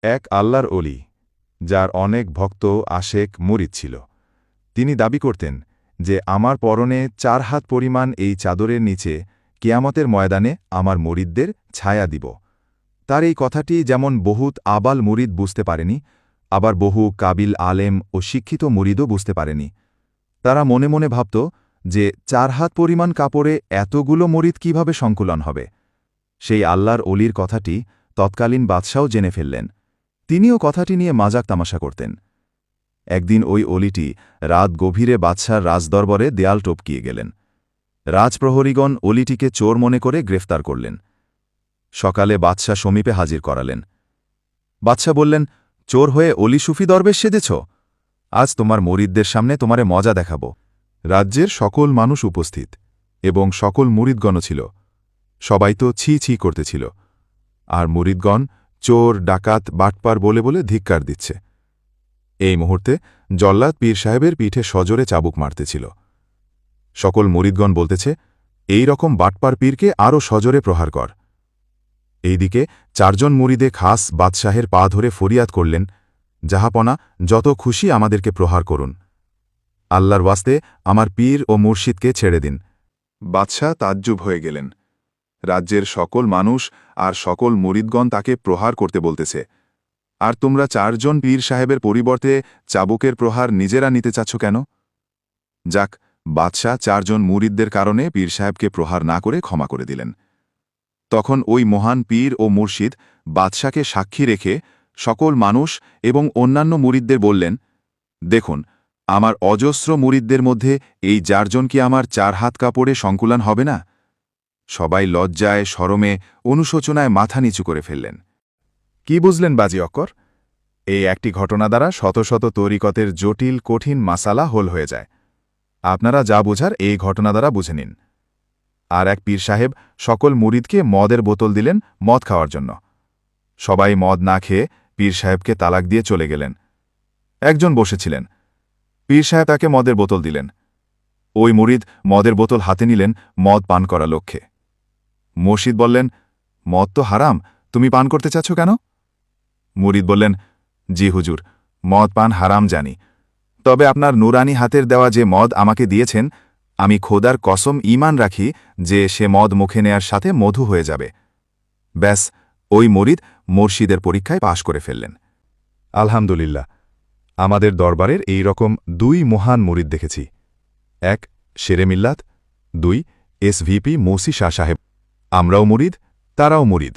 এক আল্লাহর অলি, যার অনেক ভক্ত আশেক মুরিদ ছিল। তিনি দাবি করতেন যে আমার পরনে 4 হাত পরিমাণ এই চাদরের নিচে কিয়ামতের ময়দানে আমার মুরিদদের ছায়া দিব। তার এই কথাটি যেমন বহুত আবাল মুরিদ বুঝতে পারেনি, আবার বহু কাবিল আলেম ও শিক্ষিত মুরিদও বুঝতে পারেনি। তারা মনে মনে ভাবত যে 4 হাত পরিমাণ কাপড়ে এতগুলো মুরিদ কিভাবে সংকুলন হবে। সেই আল্লাহর অলির কথাটি তৎকালীন বাদশাও জেনে ফেললেন। তিনিও কথাটি নিয়ে মাজাক তামাশা করতেন। একদিন ওই অলিটি রাত গভীরে বাদশার রাজদরবারে দেয়াল টপকিয়ে গেলেন। রাজপ্রহরীগণ অলিটিকে চোর মনে করে গ্রেফতার করলেন। সকালে বাদশা সমীপে হাজির করালেন। বাদশা বললেন, চোর হয়ে অলি সুফি দরবেশ সেজেছ? আজ তোমার মুরিদদের সামনে তোমারে মজা দেখাব। রাজ্যের সকল মানুষ উপস্থিত এবং সকল মুরিদগণও ছিল। সবাই তো ছি ছি করতেছিল, আর মুরিদগণ চোর ডাকাত বাটপার বলে বলে ধিক্কার দিচ্ছে। এই মুহূর্তে জল্লাদ পীর সাহেবের পিঠে সজোরে চাবুক মারতেছিল। সকল মুরিদগণ বলতেছে, এই রকম বাটপার পীরকে আরও সজোরে প্রহার কর। এইদিকে 4 জন মুরিদে খাস বাদশাহের পা ধরে ফরিয়াদ করলেন, জাহাপনা, যত খুশি আমাদেরকে প্রহার করুন, আল্লাহর ওয়াস্তে আমার পীর ও মুর্শিদকে ছেড়ে দিন। বাদশাহ তাজ্জুব হয়ে গেলেন। রাজ্যের সকল মানুষ আর সকল মুরিদগণ তাকে প্রহার করতে বলতেছে, আর তোমরা 4 জন পীর সাহেবের পরিবর্তে চাবুকের প্রহার নিজেরা নিতে চাচ্ছ কেন? যাক, বাদশাহ 4 জন মুরিদদের কারণে পীর সাহেবকে প্রহার না করে ক্ষমা করে দিলেন। তখন ওই মহান পীর ও মুর্শিদ বাদশাকে সাক্ষী রেখে সকল মানুষ এবং অন্যান্য মুরিদদের বললেন, দেখুন, আমার অজস্র মুরিদদের মধ্যে এই 4 জন কি আমার 4 হাত কাপড়ে সংকুলান হবে না? সবাই লজ্জায়, শরমে, অনুশোচনায় মাথা নিচু করে ফেললেন। কি বুঝলেন বাজি অক্কর? এই একটি ঘটনা দ্বারা শত শত তরিকতের জটিল কঠিন মাসালা হোল হয়ে যায়। আপনারা যা বোঝার এই ঘটনা দ্বারা বুঝে নিন। আর এক পীর সাহেব সকল মুরিদকে মদের বোতল দিলেন মদ খাওয়ার জন্য। সবাই মদ না খেয়ে পীর সাহেবকে তালাক দিয়ে চলে গেলেন। একজন বসেছিলেন, পীর সাহেব তাকে মদের বোতল দিলেন। ওই মুরিদ মদের বোতল হাতে নিলেন মদ পান করা লক্ষ্যে। মুর্শিদ বললেন, মদ তো হারাম, তুমি পান করতে চাচ্ছ কেন? মুরিদ বললেন, জি হুজুর, মদ পান হারাম জানি, তবে আপনার নুরানি হাতের দেওয়া যে মদ আমাকে দিয়েছেন, আমি খোদার কসম ঈমান রাখি যে সে মদ মুখে নেয়ার সাথে মধু হয়ে যাবে। ব্যাস, ওই মুরিদ মুর্শিদের পরীক্ষায় পাশ করে ফেললেন। আলহামদুলিল্লাহ, আমাদের দরবারের এই রকম 2 মহান মুরিদ দেখেছি। 1 শেরে মিল্লাত, 2 এসভিপি মৌসি শাহ সাহেব। আমরাও মুরিদ, তারাও মুরিদ।